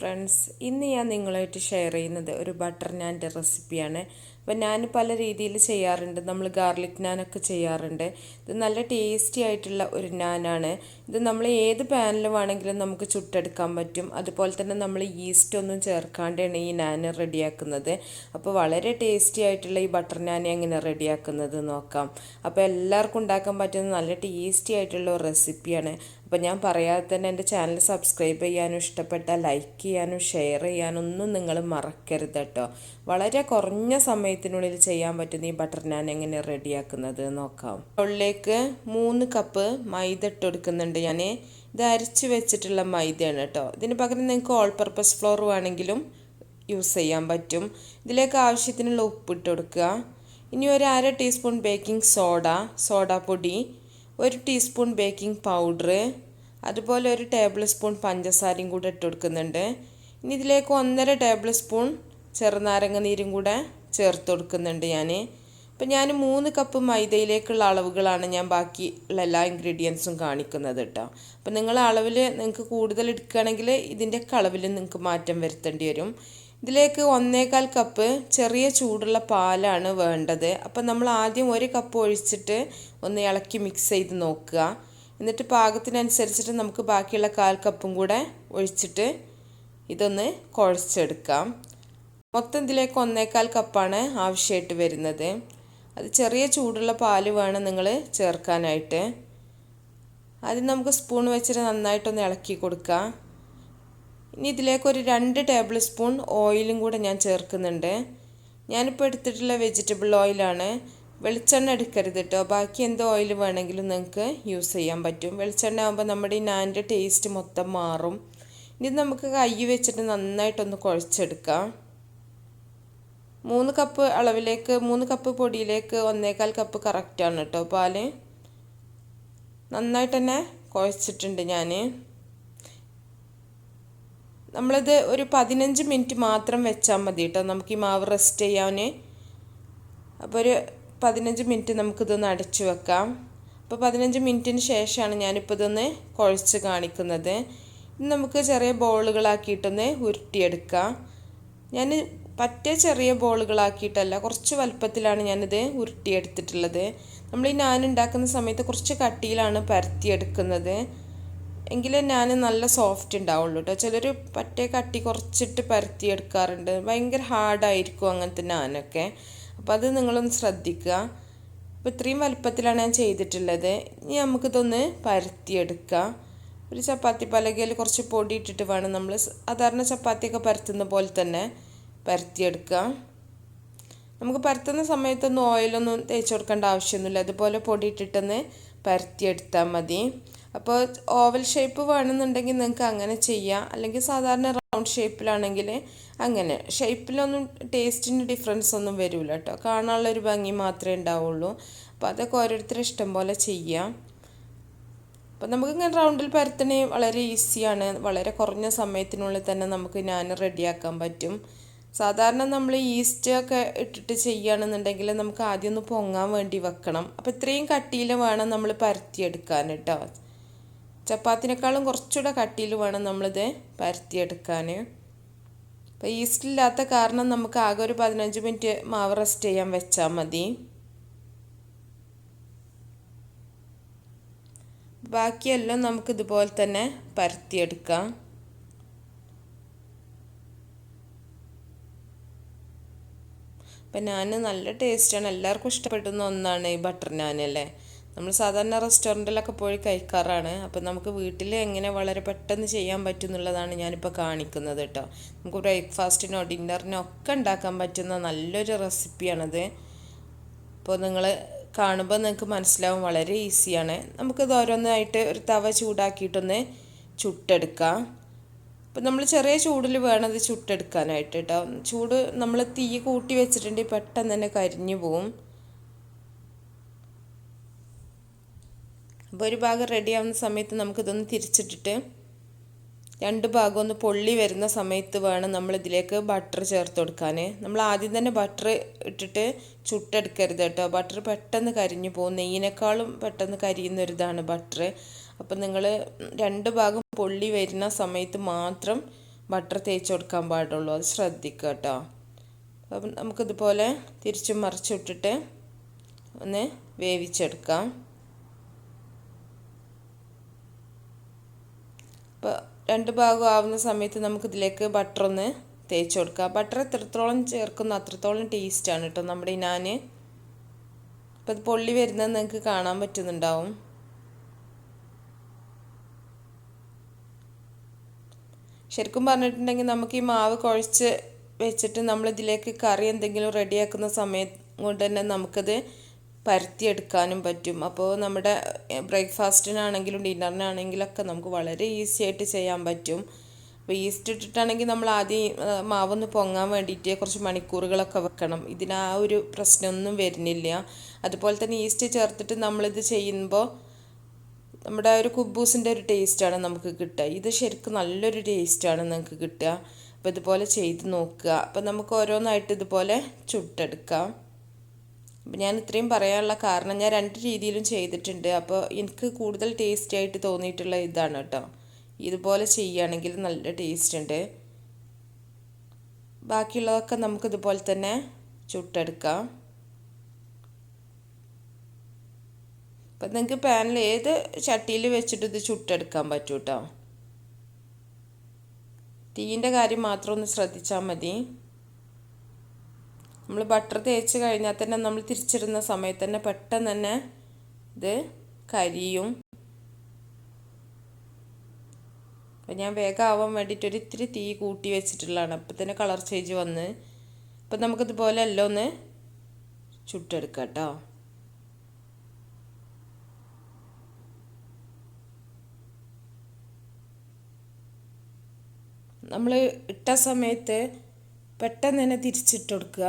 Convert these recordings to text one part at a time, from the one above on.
Friends, ഇന്ന് ഞാൻ നിങ്ങളായിട്ട് ഷെയർ ചെയ്യുന്നത് ഒരു ബട്ടർ നാൻ്റെ റെസിപ്പിയാണ്. അപ്പോൾ ഞാൻ പല രീതിയിൽ ചെയ്യാറുണ്ട്. നമ്മൾ ഗാർലിക് നാനൊക്കെ ചെയ്യാറുണ്ട്. ഇത് നല്ല ടേസ്റ്റി ആയിട്ടുള്ള ഒരു നാനാണ്. ഇത് നമ്മൾ ഏത് പാനിൽ വേണമെങ്കിലും നമുക്ക് ചുട്ടെടുക്കാൻ പറ്റും. അതുപോലെ തന്നെ നമ്മൾ ഈസ്റ്റ് ഒന്നും ചേർക്കാണ്ടാണ് ഈ നാൻ റെഡിയാക്കുന്നത്. അപ്പോൾ വളരെ ടേസ്റ്റി ആയിട്ടുള്ള ഈ ബട്ടർ നാൻ എങ്ങനെ റെഡിയാക്കുന്നത് നോക്കാം. അപ്പോൾ എല്ലാവർക്കും ഉണ്ടാക്കാൻ പറ്റുന്ന നല്ല ടേസ്റ്റി ആയിട്ടുള്ള ഒരു റെസിപ്പിയാണ്. അപ്പോൾ ഞാൻ പറയാതെ തന്നെ എൻ്റെ ചാനൽ സബ്സ്ക്രൈബ് ചെയ്യാനും ഇഷ്ടപ്പെട്ടാൽ ലൈക്ക് ചെയ്യാനും ഷെയർ ചെയ്യാനും ഒന്നും നിങ്ങൾ മറക്കരുത് കേട്ടോ. വളരെ കുറഞ്ഞ സമയത്തിനുള്ളിൽ ചെയ്യാൻ പറ്റുന്ന ഈ ബട്ടർ നാൻ എങ്ങനെ റെഡിയാക്കുന്നത് നോക്കാം. ഉള്ളിലേക്ക് 3 കപ്പ് മൈദ ഇട്ട് കൊടുക്കുന്നുണ്ട് ഞാൻ. ഇത് അരച്ച് വെച്ചിട്ടുള്ള മൈദയാണ് കേട്ടോ. ഇതിന് പകരം നിങ്ങൾക്ക് ഓൾ പർപ്പസ് ഫ്ലോർ വേണമെങ്കിലും യൂസ് ചെയ്യാൻ പറ്റും. ഇതിലേക്ക് ആവശ്യത്തിനുള്ള ഉപ്പിട്ട് കൊടുക്കുക. ഇനി ഒരു 1/2 ടീസ്പൂൺ ബേക്കിംഗ് സോഡാപ്പൊടി, 1 ടീസ്പൂൺ ബേക്കിംഗ് പൗഡർ, അതുപോലെ 1 ടേബിൾ സ്പൂൺ പഞ്ചസാരയും കൂടെ ഇട്ട് കൊടുക്കുന്നുണ്ട്. ഇനി ഇതിലേക്ക് 1.5 ടേബിൾ സ്പൂൺ ചെറുനാരങ്ങ നീരും കൂടെ ചേർത്ത് കൊടുക്കുന്നുണ്ട് ഞാൻ. ഇപ്പം ഞാൻ 3 കപ്പ് മൈദയിലേക്കുള്ള അളവുകളാണ് ഞാൻ ബാക്കി ഉള്ള എല്ലാ ഇൻഗ്രീഡിയൻസും കാണിക്കുന്നത് കേട്ടോ. അപ്പം നിങ്ങൾ അളവിൽ നിങ്ങൾക്ക് കൂടുതൽ എടുക്കുകയാണെങ്കിൽ ഇതിൻ്റെയൊക്കെ അളവിൽ നിങ്ങൾക്ക് മാറ്റം വരുത്തേണ്ടി വരും. ഇതിലേക്ക് 1/4 കപ്പ് ചെറിയ ചൂടുള്ള പാലാണ് വേണ്ടത്. അപ്പം നമ്മൾ ആദ്യം 1 കപ്പ് ഒഴിച്ചിട്ട് ഒന്ന് ഇളക്കി മിക്സ് ചെയ്ത് നോക്കുക. എന്നിട്ട് പാകത്തിനനുസരിച്ചിട്ട് നമുക്ക് ബാക്കിയുള്ള 1/4 കപ്പും കൂടെ ഒഴിച്ചിട്ട് ഇതൊന്ന് കുഴച്ചെടുക്കാം. മൊത്തം ഇതിലേക്ക് 1/4 കപ്പാണ് ആവശ്യമായിട്ട് വരുന്നത്. അത് ചെറിയ ചൂടുള്ള പാല് വേണം നിങ്ങൾ ചേർക്കാനായിട്ട്. ആദ്യം നമുക്ക് സ്പൂൺ വെച്ചിട്ട് നന്നായിട്ടൊന്ന് ഇളക്കി കൊടുക്കാം. ഇനി ഇതിലേക്ക് ഒരു 2 ടേബിൾ സ്പൂൺ ഓയിലും കൂടെ ഞാൻ ചേർക്കുന്നുണ്ട്. ഞാനിപ്പോൾ എടുത്തിട്ടുള്ള വെജിറ്റബിൾ ഓയിലാണ്. വെളിച്ചെണ്ണ എടുക്കരുത് കേട്ടോ. ബാക്കി എന്ത് ഓയിൽ വേണമെങ്കിലും നിങ്ങൾക്ക് യൂസ് ചെയ്യാൻ പറ്റും. വെളിച്ചെണ്ണ ആകുമ്പോൾ നമ്മുടെ ഈ നാൻ്റെ ടേസ്റ്റ് മൊത്തം മാറും. ഇനി നമുക്ക് കൈ വെച്ചിട്ട് നന്നായിട്ടൊന്ന് കുഴച്ചെടുക്കാം. 3 കപ്പ് അളവിലേക്ക് 3 കപ്പ് പൊടിയിലേക്ക് 1/4 കപ്പ് കറക്റ്റാണ് കേട്ടോ പാല്. നന്നായിട്ട് തന്നെ കുഴച്ചിട്ടുണ്ട് ഞാൻ. നമ്മളിത് ഒരു 15 മിനിറ്റ് മാത്രം വെച്ചാൽ മതി കേട്ടോ നമുക്ക് ഈ മാവ് റെസ്റ്റ് ചെയ്യാൻ. അപ്പോൾ ഒരു 15 മിനിറ്റ് നമുക്കിതൊന്ന് അടച്ചു വെക്കാം. അപ്പോൾ 15 മിനിറ്റിന് ശേഷമാണ് ഞാനിപ്പോൾ ഇതൊന്ന് കുഴച്ച് കാണിക്കുന്നത്. ഇത് നമുക്ക് ചെറിയ ബോളുകളാക്കിയിട്ടൊന്ന് ഉരുട്ടിയെടുക്കാം. ഞാൻ പറ്റേ ചെറിയ ബോളുകളാക്കിയിട്ടല്ല, കുറച്ച് വലുപ്പത്തിലാണ് ഞാനിത് ഉരുട്ടിയെടുത്തിട്ടുള്ളത്. നമ്മൾ ഈ നാൻ ഉണ്ടാക്കുന്ന സമയത്ത് കുറച്ച് കട്ടിയിലാണ് പരത്തിയെടുക്കുന്നത്. എങ്കിലേ ഞാൻ നല്ല സോഫ്റ്റ് ഉണ്ടാവുള്ളൂ കേട്ടോ. ചിലർ പറ്റേ കട്ടി കുറച്ചിട്ട് പരത്തിയെടുക്കാറുണ്ട്. ഭയങ്കര ഹാർഡായിരിക്കും അങ്ങനത്തെ നാനൊക്കെ. അപ്പോൾ അത് നിങ്ങളൊന്ന് ശ്രദ്ധിക്കുക. അപ്പോൾ ഇത്രയും വലുപ്പത്തിലാണ് ഞാൻ ചെയ്തിട്ടുള്ളത്. ഇനി നമുക്കിതൊന്ന് പരത്തിയെടുക്കാം. ഒരു ചപ്പാത്തി പലകയിൽ കുറച്ച് പൊടി ഇട്ടിട്ട് വേണം നമ്മൾ സാധാരണ ചപ്പാത്തിയൊക്കെ പരത്തുന്ന പോലെ തന്നെ പരത്തിയെടുക്കാം. നമുക്ക് പരത്തുന്ന സമയത്തൊന്നും ഓയിലൊന്നും തേച്ച് കൊടുക്കേണ്ട ആവശ്യമൊന്നുമില്ല. അതുപോലെ പൊടി ഇട്ടിട്ടൊന്ന് പരത്തിയെടുത്താൽ മതി. അപ്പോൾ ഓവൽ ഷേപ്പ് വേണമെന്നുണ്ടെങ്കിൽ നിങ്ങൾക്ക് അങ്ങനെ ചെയ്യാം. അല്ലെങ്കിൽ സാധാരണ റൗണ്ട് ഷേപ്പിലാണെങ്കിൽ അങ്ങനെ. ഷേപ്പിലൊന്നും ടേസ്റ്റിന് ഡിഫറൻസ് ഒന്നും വരില്ല കേട്ടോ. കാണാനുള്ളൊരു ഭംഗി മാത്രമേ ഉണ്ടാവുള്ളൂ. അപ്പോൾ അതൊക്കെ ഓരോരുത്തരും ഇഷ്ടം പോലെ ചെയ്യാം. അപ്പോൾ നമുക്കിങ്ങനെ റൗണ്ടിൽ പരത്തണേ വളരെ ഈസിയാണ്. വളരെ കുറഞ്ഞ സമയത്തിനുള്ളിൽ തന്നെ നമുക്ക് ഞാൻ റെഡിയാക്കാൻ പറ്റും. സാധാരണ നമ്മൾ ഈസ്റ്റ് ഒക്കെ ഇട്ടിട്ട് ചെയ്യുകയാണെന്നുണ്ടെങ്കിൽ നമുക്ക് ആദ്യം ഒന്ന് പൊങ്ങാൻ വേണ്ടി വെക്കണം. അപ്പോൾ ഇത്രയും കട്ടിയിൽ വേണം നമ്മൾ പരത്തിയെടുക്കാൻ കേട്ടോ. ചപ്പാത്തിനേക്കാളും കുറച്ചുകൂടെ കട്ടിയിൽ വേണം നമ്മളിത് പരത്തിയെടുക്കാൻ. അപ്പോൾ ഈസ്റ്റ് ഇല്ലാത്ത കാരണം നമുക്ക് ആകെ ഒരു 15 മിനിറ്റ് മാവ് റെസ്റ്റ് ചെയ്യാൻ വെച്ചാൽ മതി. ബാക്കിയെല്ലാം നമുക്ക് ഇതുപോലെ തന്നെ പരത്തിയെടുക്കാം. അപ്പം നാൻ നല്ല ടേസ്റ്റാണ്. എല്ലാവർക്കും ഇഷ്ടപ്പെടുന്ന ഒന്നാണ് ഈ ബട്ടർ നാൻ അല്ലേ. നമ്മൾ സാധാരണ റെസ്റ്റോറൻറ്റിലൊക്കെ പോയി കഴിക്കാറാണ്. അപ്പം നമുക്ക് വീട്ടിൽ എങ്ങനെ വളരെ പെട്ടെന്ന് ചെയ്യാൻ പറ്റും എന്നുള്ളതാണ് ഞാനിപ്പോൾ കാണിക്കുന്നത് കേട്ടോ. നമുക്ക് ബ്രേക്ക്ഫാസ്റ്റിനോ ഡിന്നറിനോ ഒക്കെ ഉണ്ടാക്കാൻ പറ്റുന്ന നല്ലൊരു റെസിപ്പിയാണത്. അപ്പോൾ നിങ്ങൾ കാണുമ്പോൾ നിങ്ങൾക്ക് മനസ്സിലാവും വളരെ ഈസിയാണ്. നമുക്കിത് ഓരോന്നായിട്ട് ഒരു തവ ചൂടാക്കിയിട്ടൊന്ന് ചുട്ടെടുക്കാം. അപ്പം നമ്മൾ ചെറിയ ചൂടിൽ വേണം ഇത് ചുട്ടെടുക്കാനായിട്ട് കേട്ടോ. ചൂട് നമ്മൾ തീ കൂട്ടി വെച്ചിട്ടുണ്ടെങ്കിൽ പെട്ടെന്ന് തന്നെ കരിഞ്ഞു പോവും. അപ്പോൾ ഒരു ഭാഗം റെഡി ആവുന്ന സമയത്ത് നമുക്കിതൊന്ന് തിരിച്ചിട്ടിട്ട് 2 ഭാഗം ഒന്ന് പൊള്ളി വരുന്ന സമയത്ത് വേണം നമ്മളിതിലേക്ക് ബട്ടർ ചേർത്ത് കൊടുക്കാൻ. നമ്മൾ ആദ്യം തന്നെ ബട്ടർ ഇട്ടിട്ട് ചുട്ടെടുക്കരുത് കേട്ടോ. ബട്ടർ പെട്ടെന്ന് കരിഞ്ഞു പോകും. നെയ്യിനേക്കാളും പെട്ടെന്ന് കരിയുന്നൊരിതാണ് ബട്ടർ. അപ്പം നിങ്ങൾ 2 ഭാഗം പൊള്ളി വരുന്ന സമയത്ത് മാത്രം ബട്ടർ തേച്ച് കൊടുക്കാൻ പാടുള്ളൂ. അത് ശ്രദ്ധിക്കുക കേട്ടോ. അപ്പം നമുക്കിതുപോലെ തിരിച്ചും മറിച്ചിട്ടിട്ട് ഒന്ന് വേവിച്ചെടുക്കാം. അപ്പോൾ രണ്ട് ഭാഗം ആവുന്ന സമയത്ത് നമുക്കിതിലേക്ക് ബട്ടർ ഒന്ന് തേച്ച് കൊടുക്കാം. ബട്ടർ എത്രത്തോളം ചേർക്കുന്നു അത്രത്തോളം ടേസ്റ്റാണ് കേട്ടോ നമ്മുടെ ഈ നാൻ. അപ്പോൾ അത് പൊള്ളി വരുന്നത് നിങ്ങൾക്ക് കാണാൻ പറ്റുന്നുണ്ടാവും. ശരിക്കും പറഞ്ഞിട്ടുണ്ടെങ്കിൽ നമുക്ക് ഈ മാവ് കുഴച്ച് വെച്ചിട്ട് നമ്മളിതിലേക്ക് കറി എന്തെങ്കിലും റെഡിയാക്കുന്ന സമയം കൊണ്ട് തന്നെ നമുക്കത് പരത്തിയെടുക്കാനും പറ്റും. അപ്പോൾ നമ്മുടെ ബ്രേക്ക്ഫാസ്റ്റിനാണെങ്കിലും ഡിന്നറിനാണെങ്കിലൊക്കെ നമുക്ക് വളരെ ഈസി ആയിട്ട് ചെയ്യാൻ പറ്റും. അപ്പോൾ ഈസ്റ്റ് ഇട്ടിട്ടാണെങ്കിൽ നമ്മൾ ആദ്യം മാവൊന്ന് പൊങ്ങാൻ വേണ്ടിയിട്ട് കുറച്ച് മണിക്കൂറുകളൊക്കെ വെക്കണം. ഇതിന് ആ ഒരു പ്രശ്നമൊന്നും വരുന്നില്ല. അതുപോലെ തന്നെ ഈസ്റ്റ് ചേർത്തിട്ട് നമ്മളിത് ചെയ്യുമ്പോൾ നമ്മുടെ ഒരു കുബൂസിൻ്റെ ഒരു ടേസ്റ്റാണ് നമുക്ക് കിട്ടുക. ഇത് ശരിക്കും നല്ലൊരു ടേസ്റ്റാണ് നിങ്ങൾക്ക് കിട്ടുക. അപ്പോൾ ഇതുപോലെ ചെയ്ത് നോക്കുക. അപ്പോൾ നമുക്ക് ഓരോന്നായിട്ട് ഇതുപോലെ ചുട്ടെടുക്കാം. അപ്പോൾ ഞാൻ ഇത്രയും പറയാനുള്ള കാരണം ഞാൻ രണ്ട് രീതിയിലും ചെയ്തിട്ടുണ്ട്. അപ്പോൾ എനിക്ക് കൂടുതൽ ടേസ്റ്റി ആയിട്ട് തോന്നിയിട്ടുള്ള ഇതാണ് കേട്ടോ. ഇതുപോലെ ചെയ്യുകയാണെങ്കിൽ നല്ല ടേസ്റ്റ് ഉണ്ട്. ബാക്കിയുള്ളതൊക്കെ നമുക്കിതുപോലെ തന്നെ ചുട്ടെടുക്കാം. അപ്പം നിങ്ങൾക്ക് പാനിൽ ഏത് ചട്ടിയിൽ വെച്ചിട്ട് ഇത് ചുട്ടെടുക്കാൻ പറ്റും കേട്ടോ. തീയിൻ്റെ കാര്യം മാത്രം ഒന്ന് ശ്രദ്ധിച്ചാൽ മതി. നമ്മൾ ബട്ടർ തേച്ച് കഴിഞ്ഞാൽ തന്നെ നമ്മൾ തിരിച്ചിടുന്ന സമയത്ത് തന്നെ പെട്ടെന്ന് തന്നെ ഇത് കരിയും. അപ്പം ഞാൻ വേഗം ആവാൻ വേണ്ടിയിട്ട് ഇത്തിരി തീ കൂട്ടി വെച്ചിട്ടുള്ളതാണ്. അപ്പം തന്നെ കളർ ചേഞ്ച് വന്ന്. അപ്പം നമുക്കിതുപോലെ എല്ലാം ഒന്ന് ചുട്ടെടുക്കാം കേട്ടോ. നമ്മൾ ഇട്ട സമയത്ത് പെട്ടെന്ന് തന്നെ തിരിച്ചിട്ട് കൊടുക്കുക.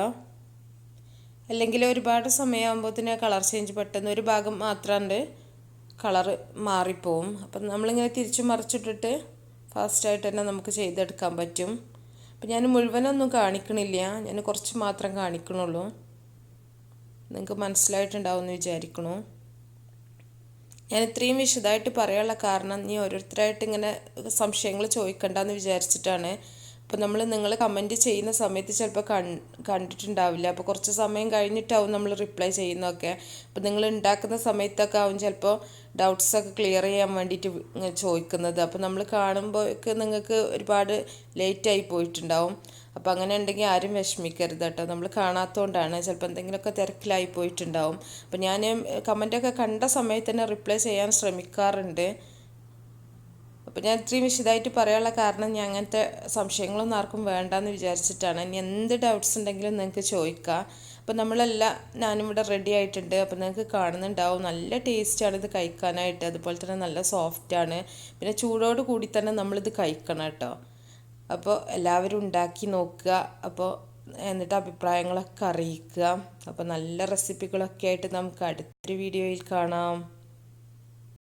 അല്ലെങ്കിൽ ഒരുപാട് സമയമാകുമ്പോൾ തന്നെ കളർ ചേഞ്ച് പെട്ടെന്ന് ഒരു ഭാഗം മാത്രമുണ്ട് കളറ് മാറിപ്പോവും. അപ്പം നമ്മളിങ്ങനെ തിരിച്ചു മറിച്ചിട്ടിട്ട് ഫാസ്റ്റായിട്ട് തന്നെ നമുക്ക് ചെയ്തെടുക്കാൻ പറ്റും. അപ്പം ഞാൻ മുഴുവനൊന്നും കാണിക്കണില്ല, ഞാൻ കുറച്ച് മാത്രം കാണിക്കണുള്ളൂ. നിങ്ങൾക്ക് മനസ്സിലായിട്ടുണ്ടാവും എന്ന് വിചാരിക്കണു. ഞാൻ ഇത്രയും വിശദമായിട്ട് പറയാനുള്ള കാരണം നീ ഓരോരുത്തരായിട്ട് ഇങ്ങനെ സംശയങ്ങൾ ചോദിക്കണ്ടെന്ന് വിചാരിച്ചിട്ടാണ്. അപ്പോൾ നിങ്ങൾ കമൻറ്റ് ചെയ്യുന്ന സമയത്ത് ചിലപ്പോൾ കണ്ടിട്ടുണ്ടാവില്ല. അപ്പോൾ കുറച്ച് സമയം കഴിഞ്ഞിട്ടാവും നമ്മൾ റിപ്ലൈ ചെയ്യുന്നതൊക്കെ. അപ്പോൾ നിങ്ങൾ ഉണ്ടാക്കുന്ന സമയത്തൊക്കെ ആവും ചിലപ്പോൾ ഡൗട്ട്സൊക്കെ ക്ലിയർ ചെയ്യാൻ വേണ്ടിയിട്ട് ചോദിക്കുന്നത്. അപ്പോൾ നമ്മൾ കാണുമ്പോഴൊക്കെ നിങ്ങൾക്ക് ഒരുപാട് ലേറ്റായി പോയിട്ടുണ്ടാവും. അപ്പോൾ അങ്ങനെ ഉണ്ടെങ്കിൽ ആരും വിഷമിക്കരുത് കേട്ടോ. നമ്മൾ കാണാത്തതുകൊണ്ടാണ്, ചിലപ്പോൾ എന്തെങ്കിലുമൊക്കെ തിരക്കിലായി പോയിട്ടുണ്ടാവും. അപ്പോൾ ഞാൻ കമൻറ്റൊക്കെ കണ്ട സമയത്ത് തന്നെ റിപ്ലൈ ചെയ്യാൻ ശ്രമിക്കാറുണ്ട്. അപ്പോൾ ഞാൻ ഇത്രയും വിശദമായിട്ട് പറയാനുള്ള കാരണം ഞാൻ അങ്ങനത്തെ സംശയങ്ങളൊന്നും ആർക്കും വേണ്ടാന്ന് വിചാരിച്ചിട്ടാണ്. ഇനി എന്ത് ഡൗട്ട്സ് ഉണ്ടെങ്കിലും നിങ്ങൾക്ക് ചോദിക്കാം. അപ്പോൾ ഞാനും ഇവിടെ റെഡി ആയിട്ടുണ്ട്. അപ്പോൾ നിങ്ങൾക്ക് കാണുന്നുണ്ടാവും നല്ല ടേസ്റ്റാണ് ഇത് കഴിക്കാനായിട്ട്. അതുപോലെ തന്നെ നല്ല സോഫ്റ്റാണ്. പിന്നെ ചൂടോട് കൂടി തന്നെ നമ്മളിത് കഴിക്കണം കേട്ടോ. അപ്പോൾ എല്ലാവരും ഉണ്ടാക്കി നോക്കുക. അപ്പോൾ എന്നിട്ട് അഭിപ്രായങ്ങളൊക്കെ അറിയിക്കുക. അപ്പോൾ നല്ല റെസിപ്പികളൊക്കെ ആയിട്ട് നമുക്ക് അടുത്തൊരു വീഡിയോയിൽ കാണാം.